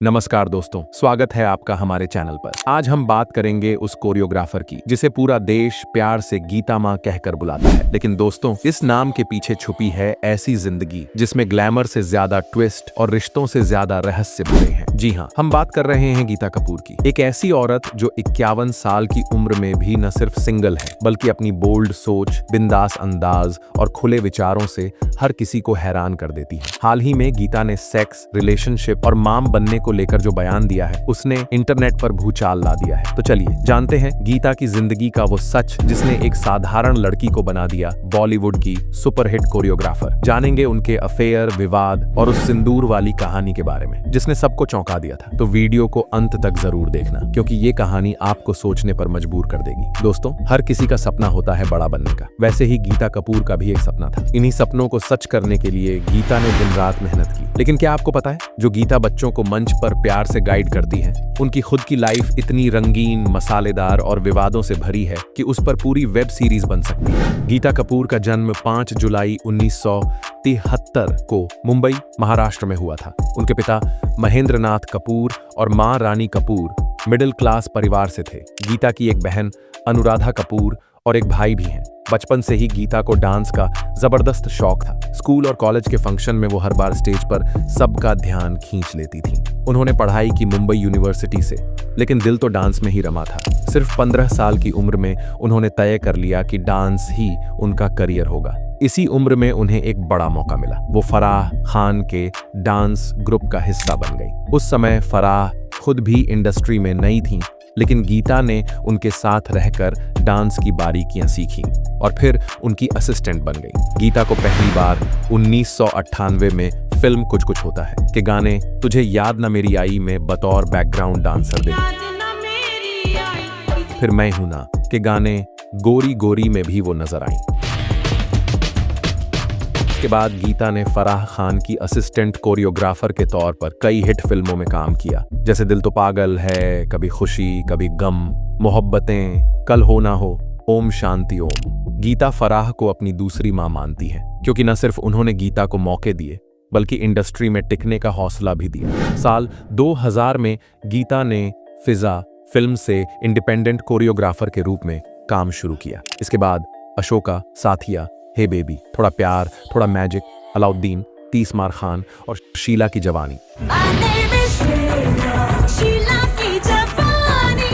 नमस्कार दोस्तों, स्वागत है आपका हमारे चैनल पर। आज हम बात करेंगे उस कोरियोग्राफर की जिसे पूरा देश प्यार से गीता माँ कहकर बुलाता है। लेकिन दोस्तों, इस नाम के पीछे छुपी है ऐसी जिंदगी जिसमें ग्लैमर से ज्यादा ट्विस्ट और रिश्तों से ज्यादा रहस्य भरे हैं। जी हाँ, हम बात कर रहे हैं गीता कपूर की। एक ऐसी औरत जो 51 साल की उम्र में भी न सिर्फ सिंगल है बल्कि अपनी बोल्ड सोच, बिंदास अंदाज और खुले विचारों से हर किसी को हैरान कर देती है। हाल ही में गीता ने सेक्स, रिलेशनशिप और माम बनने को लेकर जो बयान दिया है उसने इंटरनेट पर भूचाल ला दिया है। तो चलिए जानते हैं गीता की जिंदगी का वो सच जिसने एक साधारण लड़की को बना दिया बॉलीवुड की सुपरहिट कोरियोग्राफर। जानेंगे उनके अफेयर, विवाद और उस सिंदूर वाली कहानी के बारे में जिसने सबको चौंका दिया था। तो वीडियो को अंत तक जरूर देखना क्योंकि ये कहानी आपको सोचने पर मजबूर कर देगी। दोस्तों, हर किसी का सपना होता है बड़ा बनने का। वैसे ही गीता कपूर का भी एक सपना था। इन्हीं सपनों को सच करने के लिए गीता ने दिन रात मेहनत की। लेकिन क्या आपको पता है, जो गीता बच्चों को मंच पर प्यार से गाइड करती है, उनकी खुद की लाइफ इतनी रंगीन, मसालेदार और विवादों से भरी है कि उस पर पूरी वेब सीरीज बन सकती है। गीता कपूर का जन्म 5 जुलाई 1973 को मुंबई, महाराष्ट्र में हुआ था। उनके पिता महेंद्र नाथ कपूर और मां रानी कपूर मिडिल क्लास परिवार से थे। गीता की एक बहन अनुराधा कपूर और एक भाई भी हैं। बचपन से ही गीता को डांस का जबरदस्त शौक था। स्कूल और कॉलेज के फंक्शन में वो हर बार स्टेज पर सबका ध्यान खींच लेती थी। उन्होंने पढ़ाई की मुंबई यूनिवर्सिटी से, लेकिन दिल तो डांस में ही रमा था। सिर्फ 15 साल की उम्र में उन्होंने तय कर लिया कि डांस ही उनका करियर होगा। इसी उम्र में उन्हें एक बड़ा मौका मिला। वो फराह खान के डांस ग्रुप का हिस्सा बन गई। उस समय फराह खुद भी इंडस्ट्री में नई थी, लेकिन गीता ने उनके साथ रहकर डांस की बारीकियां सीखी और फिर उनकी असिस्टेंट बन गई। गीता को पहली बार 1998 में फिल्म कुछ कुछ होता है के गाने तुझे याद न मेरी आई में बतौर बैकग्राउंड डांसर देखी। फिर मैं हूं ना के गाने गोरी गोरी में भी वो नजर आई। के बाद गीता ने फराह खान की असिस्टेंट कोरियोग्राफर के तौर पर कई हिट फिल्मों में काम किया, जैसे दिल तो पागल है, कभी खुशी कभी गम, मोहब्बतें, कल हो ना हो, ओम शांति ओम। गीता फराह को अपनी दूसरी मां मानती है क्योंकि न सिर्फ उन्होंने गीता को मौके दिए बल्कि इंडस्ट्री में टिकने का हौसला भी दिया। साल 2000 में गीता ने फिजा फिल्म से इंडिपेंडेंट कोरियोग्राफर के रूप में काम शुरू किया। इसके बाद अशोका, साथिया, हे बेबी, थोड़ा प्यार, थोड़ा मैजिक, अलाउद्दीन, 30 मार खान और शीला की जवानी।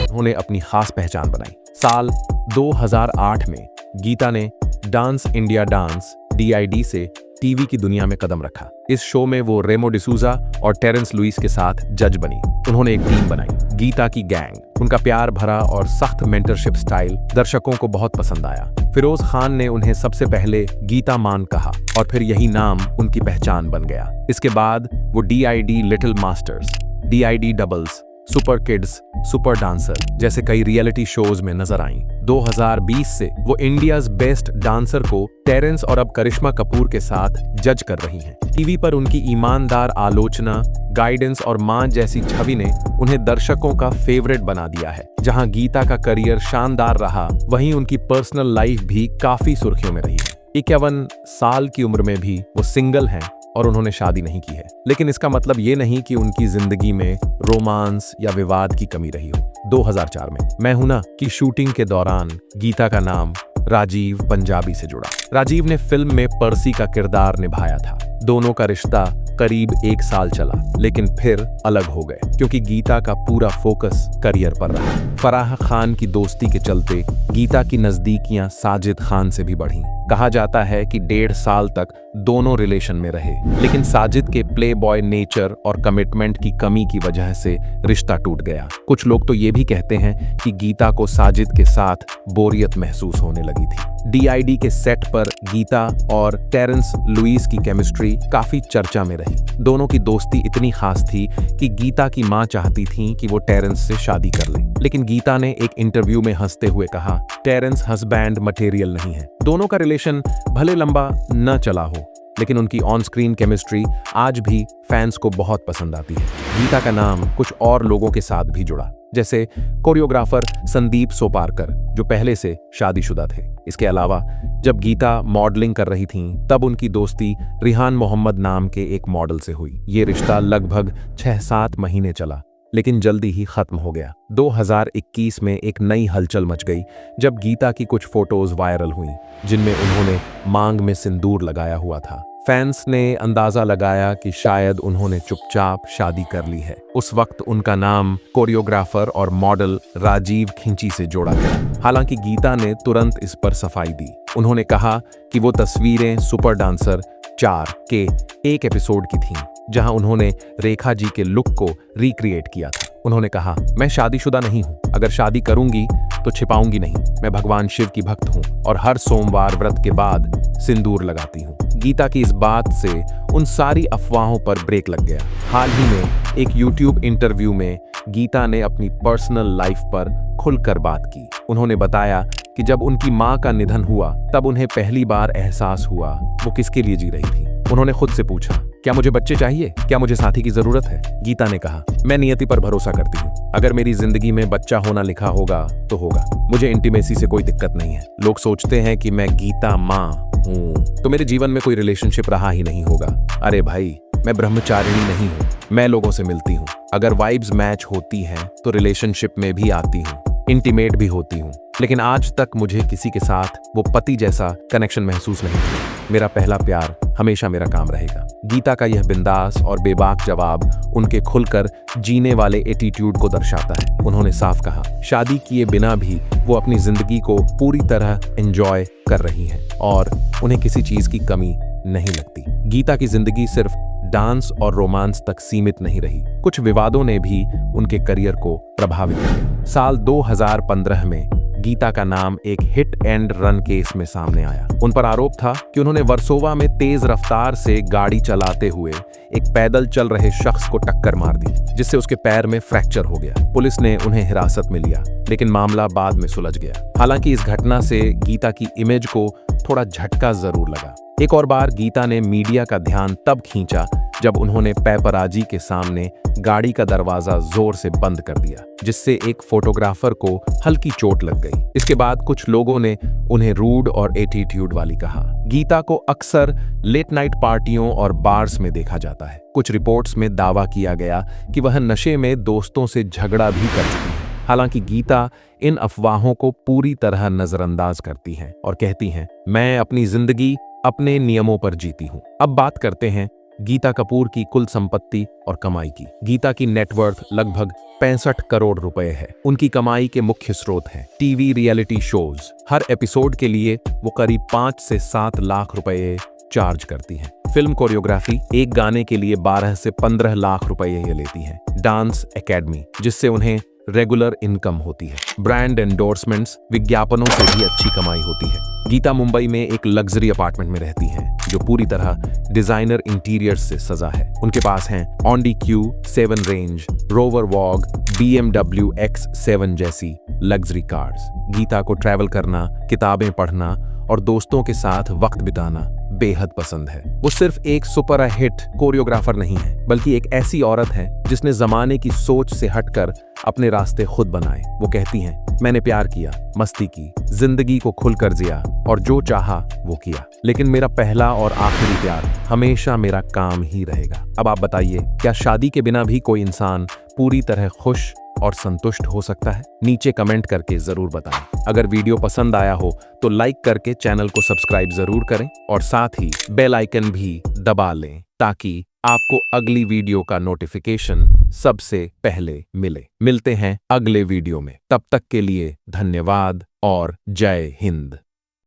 उन्होंने अपनी खास पहचान बनाई। साल 2008 में गीता ने डांस इंडिया डांस DID से टीवी की दुनिया में कदम रखा। इस शो में वो रेमो डिसूजा और टेरेंस लुइस के साथ जज बनी। उन्होंने एक टीम बनाई, गीता की गैंग। उनका प्यार भरा और सख्त मेंटरशिप स्टाइल दर्शकों को बहुत पसंद आया। फिरोज खान ने उन्हें सबसे पहले गीता मान कहा और फिर यही नाम उनकी पहचान बन गया। इसके बाद वो DID little masters, DID doubles, super kids, super dancer जैसे कई रियलिटी शोज में नजर आईं। 2020 से वो इंडियाज बेस्ट डांसर को टेरेंस और अब करिश्मा कपूर के साथ जज कर रही हैं। टीवी पर उनकी ईमानदार आलोचना, गाइडेंस और मां जैसी छवि ने उन्हें दर्शकों का फेवरेट बना दिया है। जहां गीता का करियर शानदार रहा, वहीं उनकी पर्सनल लाइफ भी काफी सुर्खियों में रही है। 51 साल की उम्र में भी वो सिंगल हैं और उन्होंने शादी नहीं की है। लेकिन इसका मतलब ये नहीं कि उनकी जिंदगी में रोमांस या विवाद की कमी रही हो। 2004 में मैं हूं ना की शूटिंग के दौरान गीता का नाम राजीव पंजाबी से जुड़ा। राजीव ने फिल्म में पर्सी का किरदार निभाया था। दोनों का रिश्ता करीब 1 साल चला, लेकिन फिर अलग हो गए क्योंकि गीता का पूरा फोकस करियर पर रहा। फराह खान की दोस्ती के चलते गीता की नजदीकियां साजिद खान से भी बढ़ीं। कहा जाता है कि 1.5 साल तक दोनों रिलेशन में रहे, लेकिन साजिद के प्ले बॉय नेचर और कमिटमेंट की कमी की वजह से रिश्ता टूट गया। कुछ लोग तो ये भी कहते हैं कि गीता को साजिद के साथ बोरियत महसूस होने लगी थी। DID के सेट पर गीता और टेरेंस लुइस की केमिस्ट्री काफी चर्चा में रही। दोनों की दोस्ती इतनी खास थी कि गीता की मां चाहती थी कि वो टेरेंस से शादी कर ले, लेकिन गीता ने एक इंटरव्यू में हंसते हुए कहा, टेरेंस हस्बैंड मटेरियल नहीं है। दोनों का रिलेशन भले लंबा न चला हो, लेकिन उनकी ऑन स्क्रीन केमिस्ट्री आज भी फैंस को बहुत पसंद आती है। गीता का नाम कुछ और लोगों के साथ भी जुड़ा। जैसे कोरियोग्राफर संदीप सोपारकर जो पहले से शादीशुदा थे। इसके अलावा जब गीता मॉडलिंग कर रही थीं, तब उनकी दोस्ती रिहान मोहम्मद नाम के एक मॉडल से हुई। ये रिश्ता लगभग 6-7 महीने चला, लेकिन जल्दी ही खत्म हो गया। 2021 में एक नई हलचल मच गई जब गीता की कुछ फोटोज वायरल हुईं, जिनमें उन्होंने मांग में सिंदूर लगाया हुआ था। फैंस ने अंदाजा लगाया कि शायद उन्होंने चुपचाप शादी कर ली है। उस वक्त उनका नाम कोरियोग्राफर और मॉडल राजीव खिंची से जोड़ा गया। हालांकि गीता ने तुरंत इस पर सफाई दी। उन्होंने कहा कि वो तस्वीरें सुपर डांसर 4 के एक एपिसोड की थीं, जहां उन्होंने रेखा जी के लुक को रिक्रिएट किया था। उन्होंने कहा, मैं शादीशुदा नहीं हूं, अगर शादी करूंगी तो छिपाऊंगी नहीं। मैं भगवान शिव की भक्त हूं और हर सोमवार व्रत के बाद सिंदूर लगाती हूं। गीता की इस बात से उन सारी अफवाहों पर ब्रेक लग गया। हाल ही में एक YouTube इंटरव्यू में गीता ने अपनी पर्सनल लाइफ पर खुलकर बात की। उन्होंने बताया कि जब उनकी मां का निधन हुआ, तब उन्हें पहली बार एहसास हुआ वो किसके लिए जी रही थी। उन्होंने खुद से पूछा, क्या मुझे बच्चे चाहिए? क्या मुझे साथी की जरूरत है? गीता ने कहा, मैं नियति पर भरोसा करती हूँ। अगर मेरी जिंदगी में बच्चा होना लिखा होगा तो होगा। मुझे इंटीमेसी से कोई दिक्कत नहीं है। लोग सोचते हैं कि मैं गीता माँ हूँ तो मेरे जीवन में कोई रिलेशनशिप रहा ही नहीं होगा। अरे भाई, मैं ब्रह्मचारिणी नहीं हूँ। मैं लोगों से मिलती हूँ। अगर वाइब्स मैच होती हैं तो रिलेशनशिप में भी आती हूँ, इंटीमेट भी होती हूँ, लेकिन आज तक मुझे किसी के साथ वो पति जैसा कनेक्शन महसूस नहीं किया। मेरा पहला प्यार हमेशा मेरा काम रहेगा। गीता का यह बिंदास और बेबाक जवाब उनके खुलकर जीने वाले एटीट्यूड को दर्शाता है। उन्होंने साफ कहा, शादी किए बिना भी वो अपनी जिंदगी को पूरी तरह एंजॉय कर रही हैं और उन्हें किसी चीज की कमी नहीं लगती। गीता की जिंदगी सिर्फ डांस और रोमांस तक सीमित नहीं रही। कुछ विवादों ने भी उनके करियर को प्रभावित किया। साल 2015 में गीता का नाम एक हिट एंड रन केस में सामने आया। उन पर आरोप था कि उन्होंने वर्सोवा में तेज रफ्तार से गाड़ी चलाते हुए एक पैदल चल रहे शख्स को टक्कर मार दी, जिससे उसके पैर में फ्रैक्चर हो गया। पुलिस ने उन्हें हिरासत में लिया, लेकिन मामला बाद में सुलझ गया। हालांकि इस घटना से गीता की इमेज को थोड़ा झटका जरूर लगा। एक और बार गीता ने मीडिया का ध्यान तब खींचा जब उन्होंने पैपराजी के सामने गाड़ी का दरवाजा जोर से बंद कर दिया, जिससे एक फोटोग्राफर को हल्की चोट लग गई। इसके बाद कुछ लोगों ने उन्हें रूड और एटीट्यूड वाली कहा। गीता को अक्सर लेट नाइट पार्टियों और बार्स में देखा जाता है। कुछ रिपोर्ट्स में दावा किया गया कि वह नशे में दोस्तों से झगड़ा भी कर चुकी है। हालांकि गीता इन अफवाहों को पूरी तरह नजरअंदाज करती हैं और कहती हैं, मैं अपनी जिंदगी अपने नियमों पर जीती हूं। अब बात करते हैं गीता कपूर की कुल संपत्ति और कमाई की। गीता की नेटवर्थ लगभग 65 करोड़ रुपए है। उनकी कमाई के मुख्य स्रोत हैं टीवी रियलिटी शोज। हर एपिसोड के लिए वो करीब 5 से 7 लाख रुपए चार्ज करती हैं। फिल्म कोरियोग्राफी, एक गाने के लिए 12 से 15 लाख रुपए ये लेती हैं। डांस एकेडमी, जिससे उन्हें रेगुलर इनकम होती है। ब्रांड एंडोर्समेंट्स, विज्ञापनों से भी अच्छी कमाई होती है। गीता मुंबई में एक लग्जरी अपार्टमेंट में रहती हैं, जो पूरी तरह डिजाइनर इंटीरियर्स से सजा है। उनके पास हैं Audi Q7 Range, Rover Vogue, BMW X7 जैसी लग्जरी कार्स। गीता को ट्रैवल करना, किताबें पढ़ना और दोस्तों के साथ वक्त बिताना बेहद पसंद है। वो सिर्फ एक सुपर हिट कोरियोग्राफर नहीं है, बल्कि एक ऐसी औरत है जिसने जमाने की सोच से हटकर अपने रास्ते खुद बनाए। वो कहती हैं, मैंने प्यार किया, मस्ती की, जिंदगी को खुलकर जिया और जो चाहा वो किया, लेकिन मेरा पहला और आखिरी प्यार हमेशा मेरा काम ही रहेगा। अब आप बताइए, क्या शादी के बिना भी कोई इंसान पूरी तरह खुश और संतुष्ट हो सकता है? नीचे कमेंट करके जरूर बताएं। अगर वीडियो पसंद आया हो तो लाइक करके चैनल को सब्सक्राइब जरूर करें और साथ ही बेल आइकन भी दबा लें, ताकि आपको अगली वीडियो का नोटिफिकेशन सबसे पहले मिले। मिलते हैं अगले वीडियो में, तब तक के लिए धन्यवाद और जय हिंद।